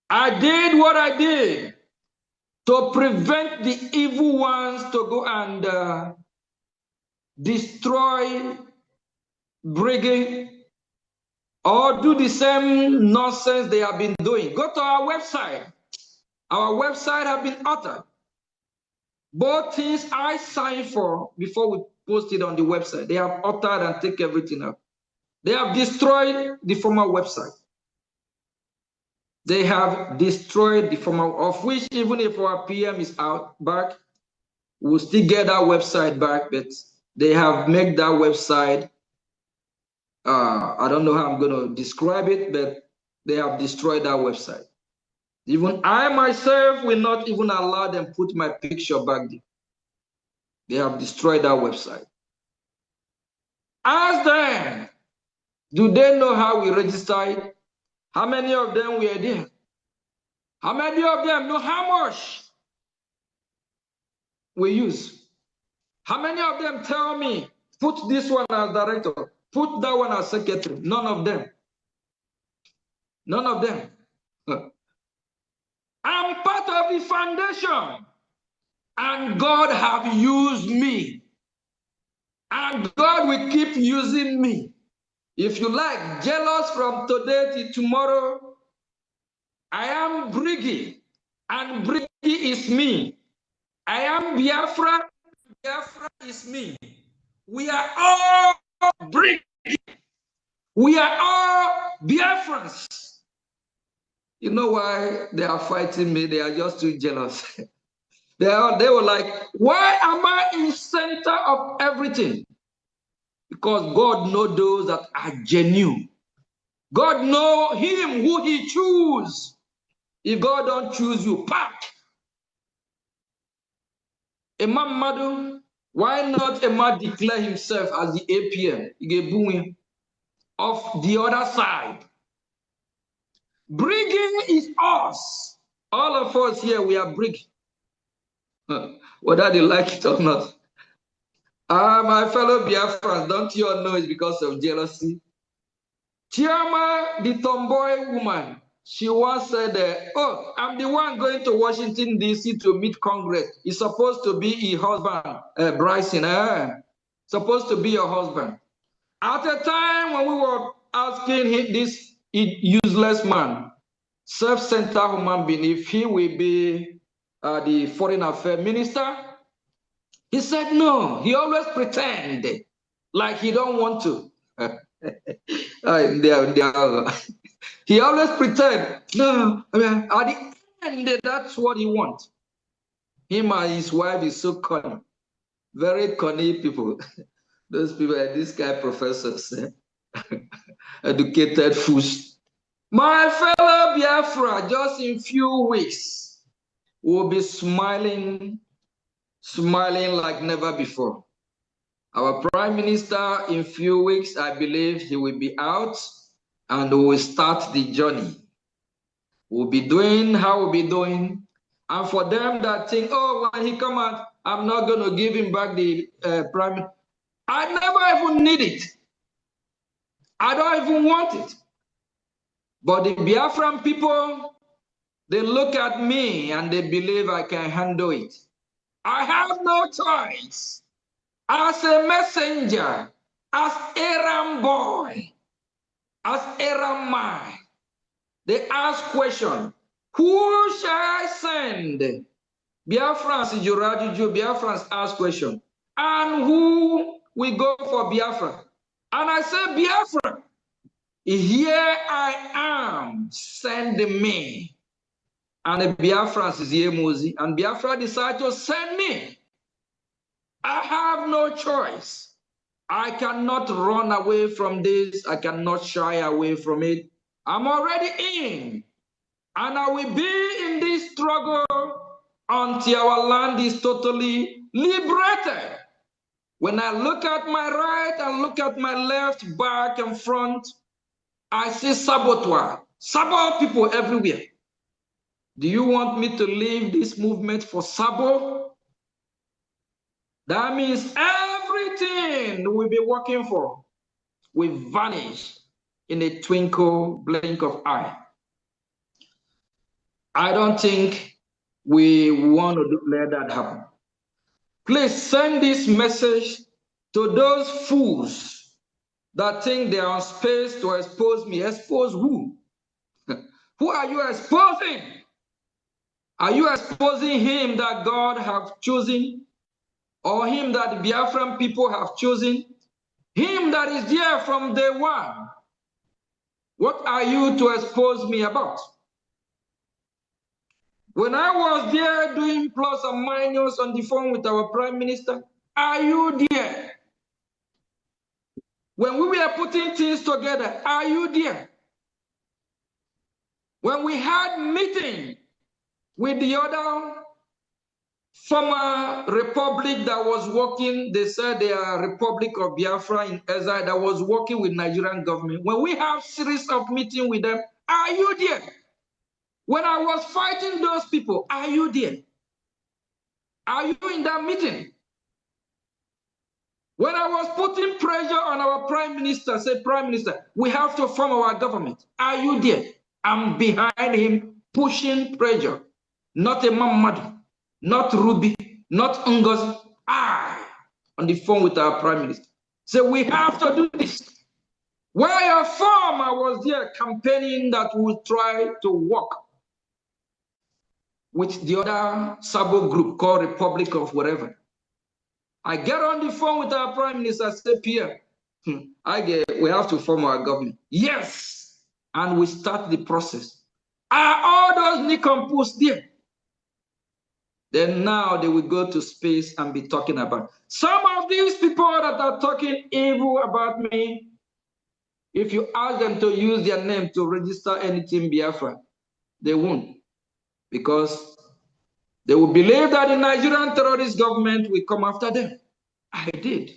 I did what I did to prevent the evil ones to go and destroy Brigade or do the same nonsense they have been doing. Go to our website. Our website has been altered. Both things I signed for before we post it on the website, they have altered and take everything out. They have destroyed the former website. They have destroyed the former, of which even if our PM is out back, we'll still get our website back, but they have made that website, I don't know how I'm going to describe it, but they have destroyed that website. Even I myself will not even allow them put my picture back there. They have destroyed that website. Ask them, do they know how we registered? How many of them were there? How many of them know how much we use? How many of them tell me, put this one as director, put that one as secretary? None of them. None of them. I'm part of the foundation. And God have used me. And God will keep using me. If you like, jealous from today till tomorrow, I am Briggy, and Briggy is me. I am Biafra, Biafra is me. We are all Briggy. We are all Biafrans. You know why they are fighting me? They are just too jealous. They were like, why am I in center of everything? Because God knows those that are genuine. God knows him who he chooses. If God don't choose you, pack. A man, madam, why not a man declare himself as the APM of the other side? Bringing is us. All of us here, we are bringing. Whether they like it or not. My fellow Biafrans, don't you all know it's because of jealousy? Chiama, the tomboy woman, she once said, oh, I'm the one going to Washington, D.C. to meet Congress. It's supposed to be your husband, Bryson. Supposed to be your husband. At a time when we were asking this useless man, self-centered human being, if he will be the foreign affairs minister, he said no. He always pretend like he don't want to. He always pretend. No, I mean, at the end, that's what he wants. Him and his wife is so cunning, very cunning people. Those people are this guy professors. educated fools. My fellow Biafra, just in few weeks, will be smiling like never before. Our Prime Minister, in few weeks, I believe he will be out and we will start the journey. We'll be doing how we'll be doing. And for them that think, oh, when he come out, I'm not going to give him back the Prime Minister. I never even need it. I don't even want it. But the Biafran people, they look at me and they believe I can handle it. I have no choice. As a messenger, as Aram boy, as Aram man, they ask question, who shall I send? Biafrans, Biafrans ask question, and who will go for Biafra? And I say, Biafra, here I am, send me. And the Biafrans is here, Mozi, and Biafra decided to send me. I have no choice. I cannot run away from this. I cannot shy away from it. I'm already in. And I will be in this struggle until our land is totally liberated. When I look at my right and look at my left, back and front, I see saboteur people everywhere. Do you want me to leave this movement for Sabo? That means everything we'll be working for will vanish in a twinkle, blink of eye. I don't think we want to let that happen. Please send this message to those fools that think they are on space to expose me. Expose who? Who are you exposing? Are you exposing him that God has chosen? Or him that the Biafran people have chosen? Him that is there from day one? What are you to expose me about? When I was there doing plus and minus on the phone with our Prime Minister, are you there? When we were putting things together, are you there? When we had meeting with the other former republic that was working, they said they are Republic of Biafra in exile that was working with Nigerian government. When we have series of meeting with them, are you there? When I was fighting those people, are you there? Are you in that meeting? When I was putting pressure on our Prime Minister, say, Prime Minister, we have to form our government. Are you there? I'm behind him pushing pressure. Not a Mamadu, not Ruby, not Ngozi. I, on the phone with our Prime Minister. So we have to do this. Where your form, I was there campaigning that we will try to work with the other Sabo group called Republic of whatever. I get on the phone with our Prime Minister, say, Pierre, we have to form our government. Yes, and we start the process. Are all those nincompoos there? Then now they will go to space and be talking about. Some of these people that are talking evil about me, if you ask them to use their name to register anything Biafra, they won't. Because they will believe that the Nigerian terrorist government will come after them. I did.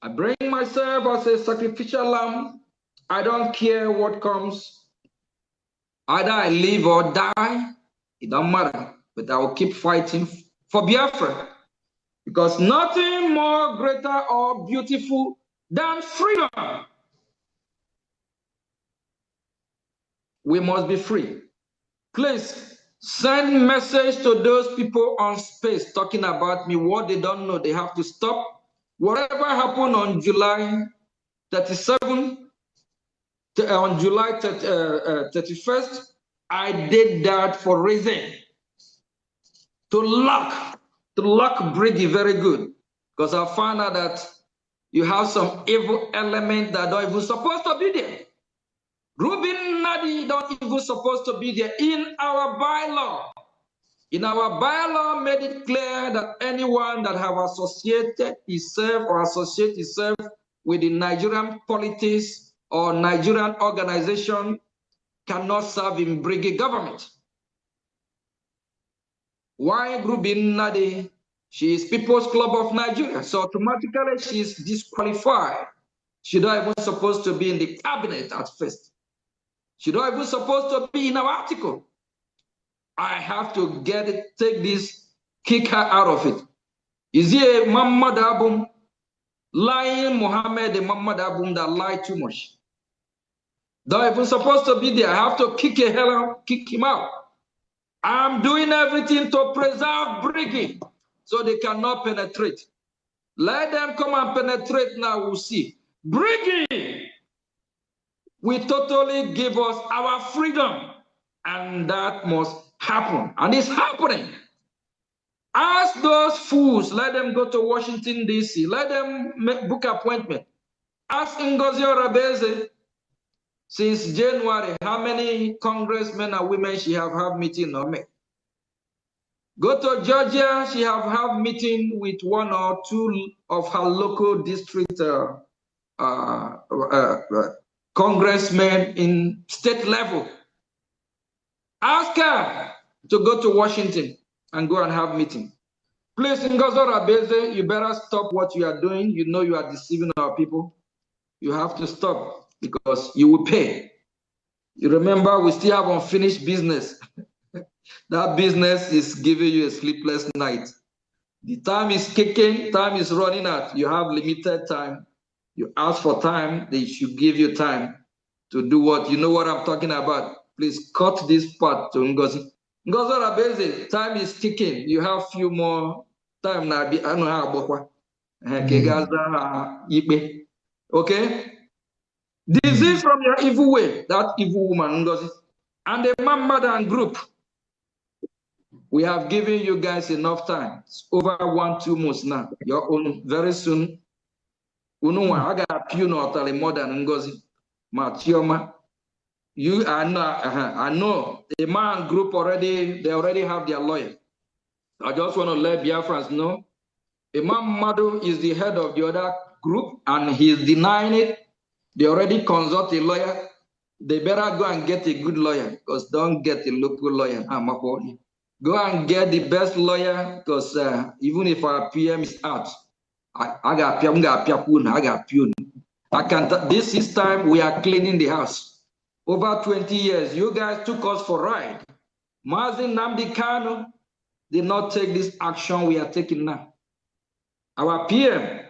I bring myself as a sacrificial lamb. I don't care what comes. Either I live or die. It don't matter. But I will keep fighting for Biafra. Because nothing more greater or beautiful than freedom. We must be free. Please send message to those people on space talking about me. What they don't know, they have to stop. Whatever happened on July 31st, on July 31st, I did that for reason. To lock Brady very good. Because I found out that you have some evil element that don't even supposed to be there. Reuben Nadi don't even supposed to be there in our bylaw. In our bylaw made it clear that anyone that have associated himself or associate himself with the Nigerian politics or Nigerian organization cannot serve in brigade government. Why group in Nadi? She is People's Club of Nigeria, so automatically she is disqualified. She's not even supposed to be in the cabinet at first. She's not even supposed to be in our article. I have to take this, kick her out of it. Is he a Muhammad Abum? Lying Muhammad, a Muhammad Abum that lied too much. Not even supposed to be there. I have to kick him out. I'm doing everything to preserve Briggy so they cannot penetrate. Let them come and penetrate now, we'll see. Briggy will totally give us our freedom, and that must happen, and it's happening. Ask those fools, let them go to Washington, D.C., let them book appointment. Ask Ngozi Orabeze, since January, how many congressmen and women she have had meeting or met. Go to Georgia, she have had meeting with one or two of her local district congressmen in state level. Ask her to go to Washington and go and have meeting. Please, Ngozi Orabeze, you better stop what you are doing. You know you are deceiving our people. You have to stop because you will pay. You remember we still have unfinished business. That business is giving you a sleepless night. The time is kicking, time is running out. You have limited time. You ask for time, they should give you time to do what, you know what I'm talking about. Please cut this part to Ngozi. Ngozi Orabeze, time is ticking. You have few more time now. I know how okay? Disease from your evil way, that evil woman, Ngozi. And the mother and group. We have given you guys enough time. It's over 1-2 months now. Your own very soon. I got you more than Ngozi. Machioma. You I know the man group they already have their lawyer. I just want to let Biafrans know. Imam Madu is the head of the other group and he's denying it. They already consult a lawyer. They better go and get a good lawyer because don't get a local lawyer. Go and get the best lawyer because even if our PM is out, I got PM, I got Pune. This time we are cleaning the house. Over 20 years, you guys took us for a ride. Mazin Namdi Kanu did not take this action we are taking now. Our PM,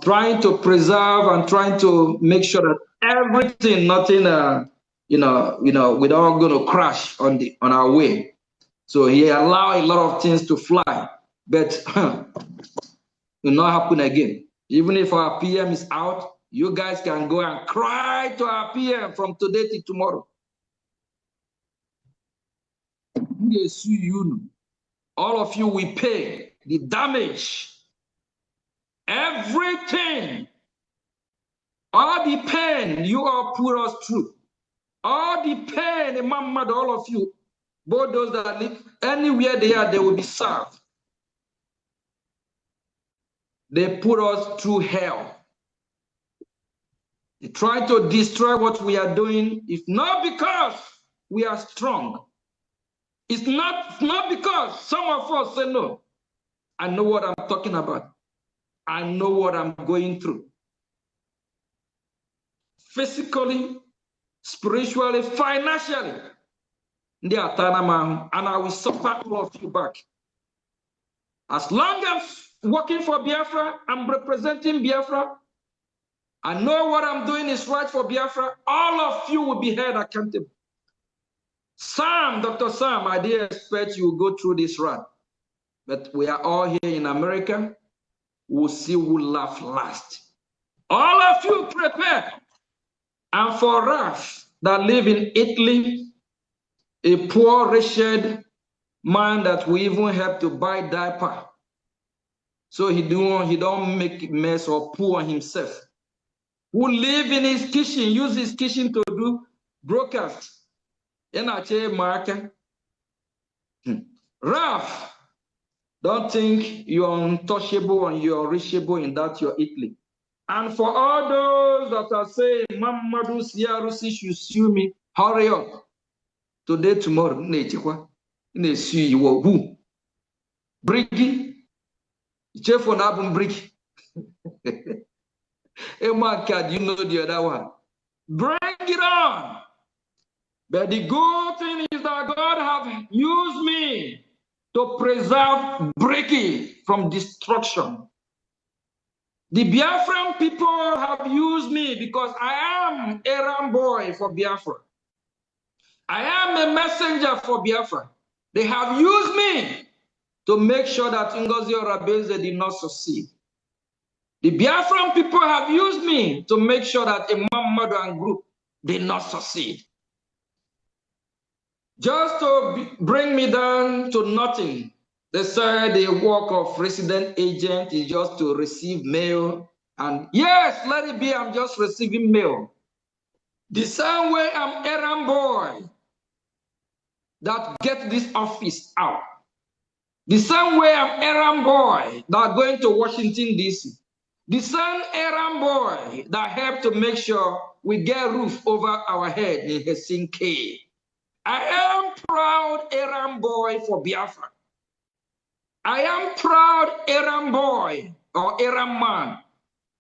trying to preserve and trying to make sure that everything, nothing, we're not going to crash on our way. So he allowed a lot of things to fly, but will not happen again. Even if our PM is out, you guys can go and cry to our PM from today to tomorrow. All of you will pay the damage, everything, all the pain you all put us through, all the pain, Mama, all of you, both those that live anywhere they are, they will be served. They put us through hell. They try to destroy what we are doing. It's not because we are strong. It's not because some of us say no. I know what I'm talking about. I know what I'm going through. Physically, spiritually, financially. And I will suffer all of you back. As long as I'm working for Biafra, I'm representing Biafra, I know what I'm doing is right for Biafra, all of you will be held accountable. Dr. Sam, I didn't expect you will go through this run. But we are all here in America. We'll see who laugh last. All of you prepare. And for us that live in Italy, a poor, wretched man that we even help to buy diaper. So he don't make mess or poor himself. Who live in his kitchen, use his kitchen to do broadcast. Ralph, don't think you're untouchable and you're reachable in that you're Italy. And for all those that are saying, Mamadu Siarusi should sue me, hurry up. Today, tomorrow, sue you. Who? Bricky. Chef on album Bricky. Hey, man, you know the other one. Bring it on. But the good thing is that God have used me to preserve Bricky from destruction. The Biafran people have used me because I am a ram boy for Biafra. I am a messenger for Biafra. They have used me to make sure that Ngozi Orabeze did not succeed. The Biafran people have used me to make sure that Imam Madu and group did not succeed. Just to bring me down to nothing. They said the work of resident agent is just to receive mail. And yes, let it be, I'm just receiving mail. The same way I'm errand boy that get this office out. The same way I'm errand boy that going to Washington, D.C. The same errand boy that helped to make sure we get roof over our head in Helsinki. I am proud errand boy for Biafra. I am proud errand boy or errand man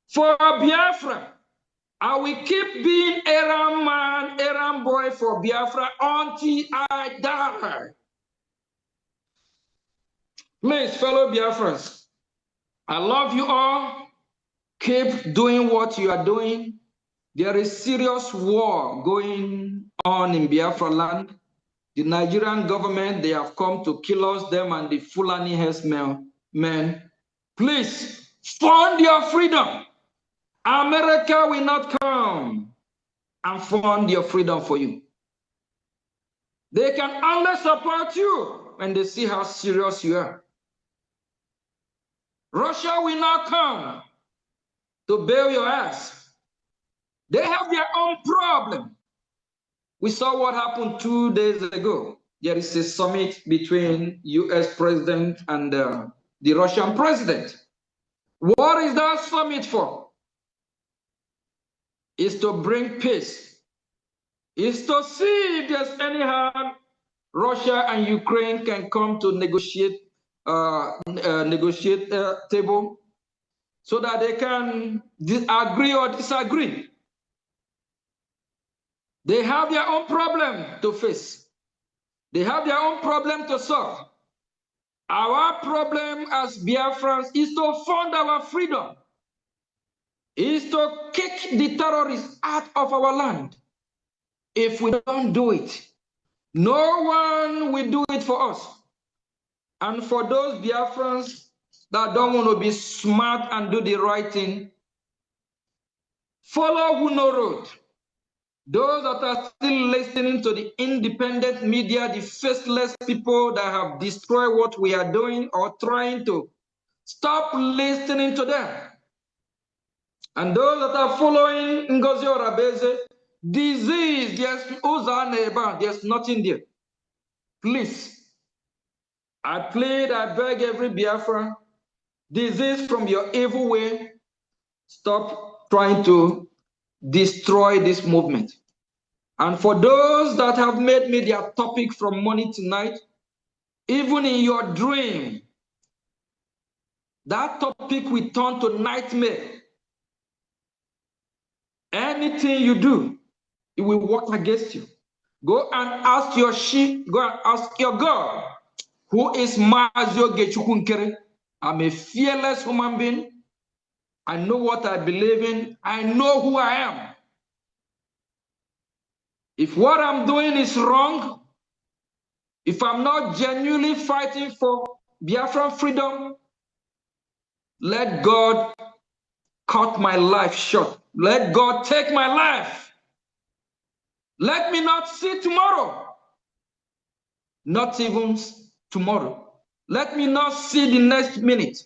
for Biafra. I will keep being errand man, errand boy for Biafra until I die. Please, fellow Biafrans, I love you all. Keep doing what you are doing. There is serious war going on in Biafra land. The Nigerian government, they have come to kill us, them and the Fulani men. Please, fund your freedom. America will not come and fund your freedom for you. They can only support you when they see how serious you are. Russia will not come to bail your ass. They have their own problem. We saw what happened 2 days ago. There is a summit between US president and the Russian president. What is that summit for? It's to bring peace. It's to see if there's any harm Russia and Ukraine can come to negotiate table so that they can agree or disagree. They have their own problem to face. They have their own problem to solve. Our problem as Biafrans is to fund our freedom, is to kick the terrorists out of our land. If we don't do it, no one will do it for us. And for those Biafrans that don't want to be smart and do the right thing, follow Huno Road. Those that are still listening to the independent media, the faceless people that have destroyed what we are doing or trying to, stop listening to them. And those that are following Ngozi Orabeze, disease, there's nothing there. Please, I plead, I beg every Biafran, disease from your evil way, stop trying to destroy this movement. And for those that have made me their topic from morning to night, even in your dream, that topic will turn to nightmare. Anything you do, it will work against you. Go and ask your sheep, go and ask your God, who is Ogechukwu Nkere. I'm a fearless human being. I know what I believe in. I know who I am. If what I'm doing is wrong, if I'm not genuinely fighting for Biafran freedom, let God cut my life short. Let God take my life. Let me not see tomorrow. Not even tomorrow. Let me not see the next minute.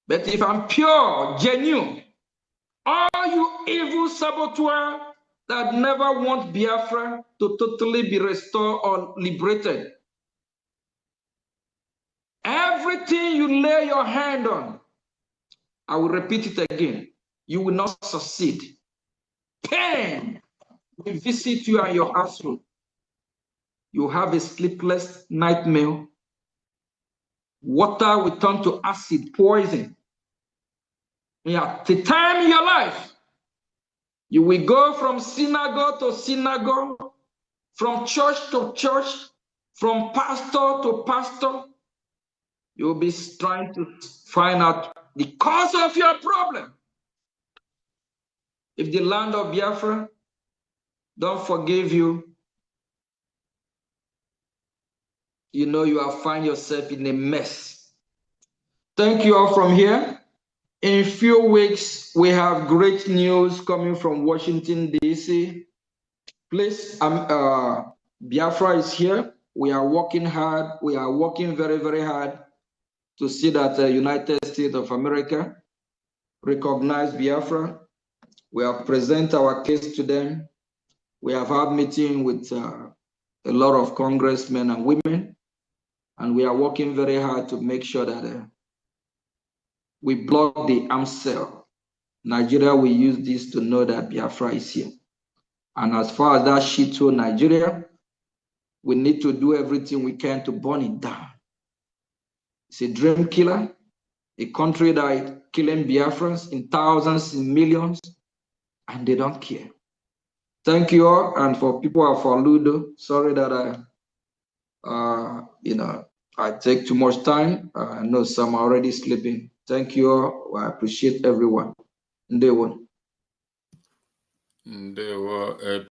But if I'm pure, genuine, all you evil saboteur that never want Biafra to totally be restored or liberated, everything you lay your hand on, I will repeat it again. You will not succeed. Pain will visit you and your household. You have a sleepless nightmare. Water will turn to acid, poison. At the time in your life, you will go from synagogue to synagogue, from church to church, from pastor to pastor. You'll be trying to find out the cause of your problem. If the land of Biafra don't forgive you, you know you will find yourself in a mess. Thank you all from here. In a few weeks, we have great news coming from Washington, D.C. Please, Biafra is here. We are working hard. We are working very, very hard to see that the United States of America recognize Biafra. We have presented our case to them. We have had meeting with a lot of congressmen and women, and we are working very hard to make sure that we block the arms sale. Nigeria will use this to know that Biafra is here. And as far as that shit to Nigeria, we need to do everything we can to burn it down. It's a dream killer, a country that is killing Biafrans in thousands, in millions, and they don't care. Thank you all, and for people of Alaudo, sorry that I take too much time. I know some are already sleeping. Thank you all. I appreciate everyone. Ndewo. Ndewo.